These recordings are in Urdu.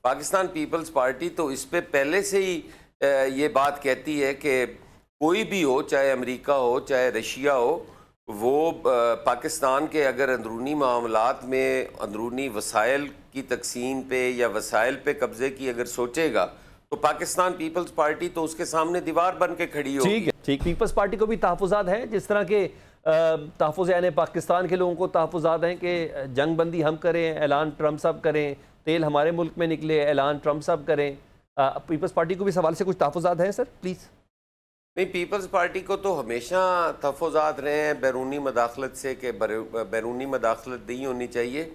پاکستان پیپلز پارٹی تو اس پہ پہلے سے ہی یہ بات کہتی ہے کہ کوئی بھی ہو، چاہے امریکہ ہو چاہے رشیا ہو، وہ پاکستان کے اگر اندرونی معاملات میں اندرونی وسائل کی تقسیم پہ یا وسائل پہ قبضے کی اگر سوچے گا تو پاکستان پیپلز پارٹی تو اس کے سامنے دیوار بن کے کھڑی ہوگی۔ ٹھیک ہے، ٹھیک۔ پیپلز پارٹی کو بھی تحفظات ہیں، جس طرح کے تحفظ یعنی پاکستان کے لوگوں کو تحفظات ہیں کہ جنگ بندی ہم کریں، اعلان ٹرمپ صاحب کریں، تیل ہمارے ملک میں نکلے، اعلان ٹرمپ صاحب کریں۔ پیپلز پارٹی کو بھی اس حوالے سے کچھ تحفظات ہیں سر پلیز؟ نہیں، پیپلز پارٹی کو تو ہمیشہ تحفظات رہے ہیں بیرونی مداخلت سے کہ بیرونی مداخلت نہیں ہونی چاہیے۔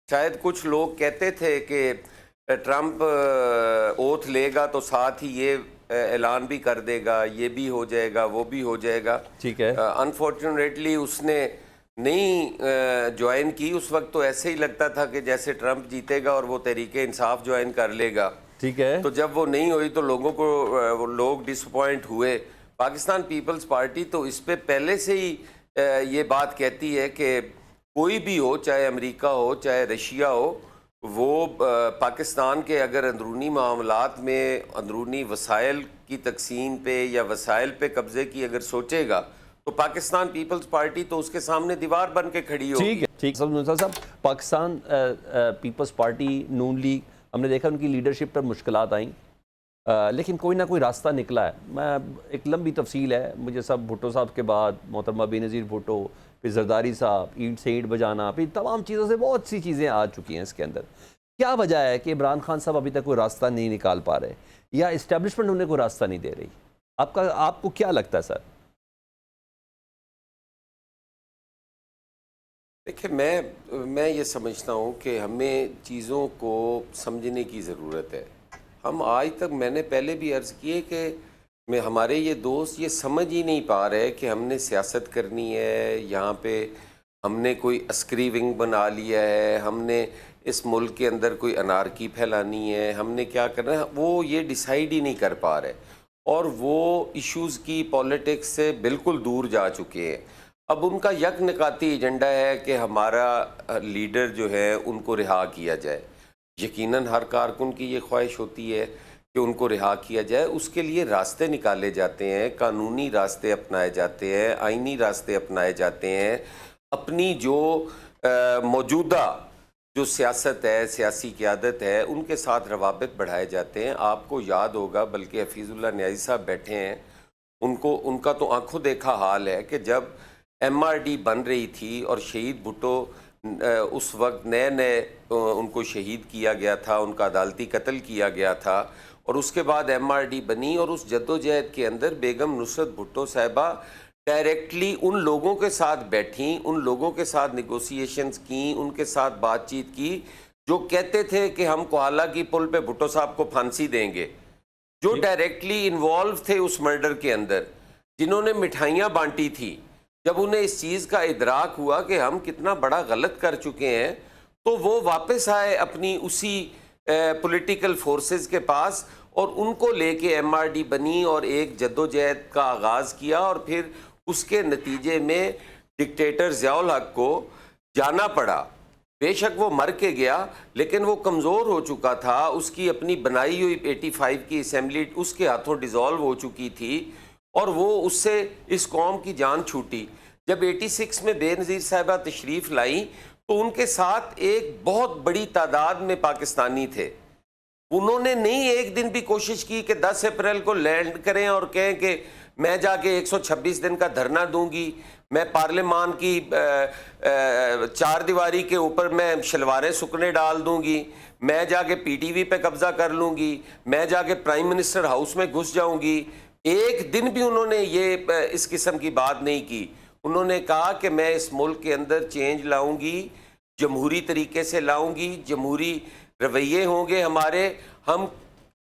شاید کچھ لوگ کہتے تھے کہ ٹرمپ اوتھ لے گا تو ساتھ ہی یہ اعلان بھی کر دے گا، یہ بھی ہو جائے گا، وہ بھی ہو جائے گا۔ ٹھیک ہے۔ انفارچونیٹلی اس نے نہیں جوائن کی۔ اس وقت تو ایسے ہی لگتا تھا کہ جیسے ٹرمپ جیتے گا اور وہ تحریک انصاف جوائن کر لے گا۔ ٹھیک ہے۔ تو جب وہ نہیں ہوئی تو لوگ ڈس اپوائنٹ ہوئے۔ پاکستان پیپلز پارٹی تو اس پہ پہلے سے ہی یہ بات کہتی ہے کہ کوئی بھی ہو، چاہے امریکہ ہو چاہے رشیا ہو، وہ پاکستان کے اگر اندرونی معاملات میں اندرونی وسائل کی تقسیم پہ یا وسائل پہ قبضے کی اگر سوچے گا تو پاکستان پیپلز پارٹی تو اس کے سامنے دیوار بن کے کھڑی ہوگی۔ ٹھیک ہے، ٹھیک۔ صاحب، پاکستان پیپلز پارٹی، نون لیگ، ہم نے دیکھا ان کی لیڈرشپ پر مشکلات آئیں، لیکن کوئی نہ کوئی راستہ نکلا ہے۔ میں ایک لمبی تفصیل ہے، مجھے سب بھٹو صاحب کے بعد محترمہ بے نظیر بھٹو، پھر زرداری صاحب، اینٹ سے اینٹ بجانا، پھر تمام چیزوں سے بہت سی چیزیں آ چکی ہیں اس کے اندر۔ کیا وجہ ہے کہ عمران خان صاحب ابھی تک کوئی راستہ نہیں نکال پا رہے، یا اسٹیبلشمنٹ انہیں کوئی راستہ نہیں دے رہی؟ آپ کو کیا لگتا ہے سر؟ دیکھیں، میں یہ سمجھتا ہوں کہ ہمیں چیزوں کو سمجھنے کی ضرورت ہے۔ ہم آج تک، میں نے پہلے بھی عرض کیے کہ ہمارے یہ دوست یہ سمجھ ہی نہیں پا رہے کہ ہم نے سیاست کرنی ہے، یہاں پہ ہم نے کوئی عسکری ونگ بنا لیا ہے، ہم نے اس ملک کے اندر کوئی انارکی پھیلانی ہے، ہم نے کیا کرنا ہے، وہ یہ ڈیسائیڈ ہی نہیں کر پا رہے، اور وہ ایشوز کی پولیٹکس سے بالکل دور جا چکے ہیں۔ اب ان کا یک نکاتی ایجنڈا ہے کہ ہمارا لیڈر جو ہے ان کو رہا کیا جائے۔ یقیناً ہر کارکن کی یہ خواہش ہوتی ہے کہ ان کو رہا کیا جائے۔ اس کے لیے راستے نکالے جاتے ہیں، قانونی راستے اپنائے جاتے ہیں، آئینی راستے اپنائے جاتے ہیں۔ اپنی جو موجودہ جو سیاست ہے، سیاسی قیادت ہے، ان کے ساتھ روابط بڑھائے جاتے ہیں۔ آپ کو یاد ہوگا، بلکہ حفیظ اللہ نیازی صاحب بیٹھے ہیں، ان کا تو آنکھوں دیکھا حال ہے کہ جب ایم آر ڈی بن رہی تھی اور شہید بھٹو اس وقت نئے ان کو شہید کیا گیا تھا، ان کا عدالتی قتل کیا گیا تھا، اور اس کے بعد ایم آر ڈی بنی، اور اس جدوجہد کے اندر بیگم نصرت بھٹو صاحبہ ڈائریکٹلی ان لوگوں کے ساتھ بیٹھیں، ان لوگوں کے ساتھ نیگوسیشنز کیں، ان کے ساتھ بات چیت کی جو کہتے تھے کہ ہم کوہالہ کی پل پہ بھٹو صاحب کو پھانسی دیں گے، جو ڈائریکٹلی انوالو تھے اس مرڈر کے اندر، جنہوں نے مٹھائیاں بانٹی تھی۔ جب انہیں اس چیز کا ادراک ہوا کہ ہم کتنا بڑا غلط کر چکے ہیں، تو وہ واپس آئے اپنی اسی پولیٹیکل فورسز کے پاس، اور ان کو لے کے ایم آر ڈی بنی اور ایک جدوجہد کا آغاز کیا، اور پھر اس کے نتیجے میں ڈکٹیٹر ضیاء الحق کو جانا پڑا۔ بے شک وہ مر کے گیا، لیکن وہ کمزور ہو چکا تھا، اس کی اپنی بنائی ہوئی 85 کی اسمبلی اس کے ہاتھوں ڈیزالو ہو چکی تھی، اور وہ اس سے اس قوم کی جان چھوٹی۔ جب 86 میں بے نظیر صاحبہ تشریف لائیں تو ان کے ساتھ ایک بہت بڑی تعداد میں پاکستانی تھے۔ انہوں نے نہیں ایک دن بھی کوشش کی کہ 10 اپریل کو لینڈ کریں اور کہیں کہ میں جا کے 126 دن کا دھرنا دوں گی، میں پارلیمان کی چار دیواری کے اوپر میں شلواریں سکنے ڈال دوں گی، میں جا کے پی ٹی وی پہ قبضہ کر لوں گی، میں جا کے پرائم منسٹر ہاؤس میں گھس جاؤں گی۔ ایک دن بھی انہوں نے یہ اس قسم کی بات نہیں کی۔ انہوں نے کہا کہ میں اس ملک کے اندر چینج لاؤں گی، جمہوری طریقے سے لاؤں گی، جمہوری رویے ہوں گے ہمارے، ہم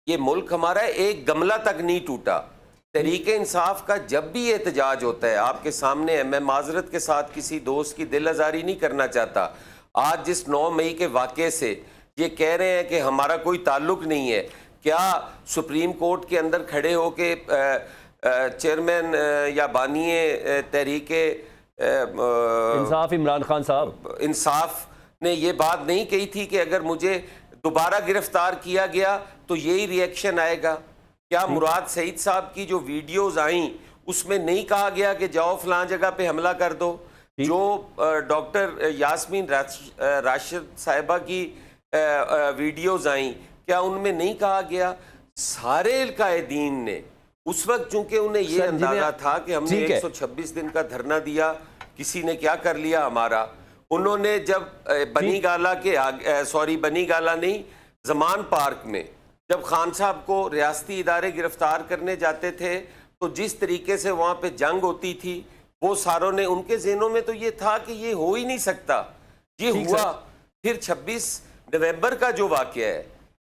یہ ملک ہمارا ایک گملہ تک نہیں ٹوٹا۔ تحریک انصاف کا جب بھی احتجاج ہوتا ہے آپ کے سامنے ہے، میں معذرت کے ساتھ کسی دوست کی دل آزاری نہیں کرنا چاہتا، آج جس 9 مئی کے واقعے سے یہ کہہ رہے ہیں کہ ہمارا کوئی تعلق نہیں ہے، کیا سپریم کورٹ کے اندر کھڑے ہو کے چیئرمین یا بانی تحریک انصاف عمران خان صاحب انصاف نے یہ بات نہیں کہی تھی کہ اگر مجھے دوبارہ گرفتار کیا گیا تو یہی ری ایکشن آئے گا؟ کیا مراد سعید صاحب کی جو ویڈیوز آئیں اس میں نہیں کہا گیا کہ جاؤ فلاں جگہ پہ حملہ کر دو؟ جو ڈاکٹر یاسمین راشد صاحبہ کی ویڈیوز آئیں کیا ان میں نہیں کہا گیا؟ سارے القائدین نے اس وقت چونکہ انہیں یہ اندازہ تھا کہ ہم نے 126 دن کا دھرنا دیا، کسی نے کیا کر لیا ہمارا، انہوں نے جب بنی گالا کے بنی گالا نہیں، زمان پارک میں جب خان صاحب کو ریاستی ادارے گرفتار کرنے جاتے تھے تو جس طریقے سے وہاں پہ جنگ ہوتی تھی وہ ساروں نے، ان کے ذہنوں میں تو یہ تھا کہ یہ ہو ہی نہیں سکتا، یہ ہوا۔ پھر 26 نومبر کا جو واقعہ ہے،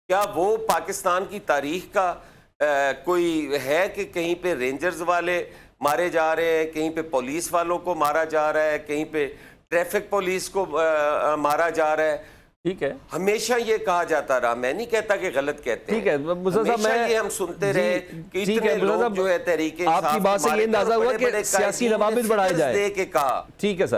کیا وہ پاکستان کی تاریخ کا کوئی ہے کہ کہیں پہ رینجرز والے مارے جا رہے ہیں، کہیں پہ پولیس والوں کو مارا جا رہا ہے، کہیں پہ ٹریفک پولیس کو مارا جا رہا ہے؟ ٹھیک ہے، ہمیشہ یہ کہا جاتا رہا، میں نہیں کہتا کہ غلط کہتے ہیں، ٹھیک ہے ہمیشہ یہ ہم سنتے رہے کہ اتنے لوگ جو ہے تحریک انصاف، آپ کی بات سے یہ اندازہ ہوا کہ سیاسی روابط بڑھائے جائے، دے کے کہا۔ ٹھیک ہے سر،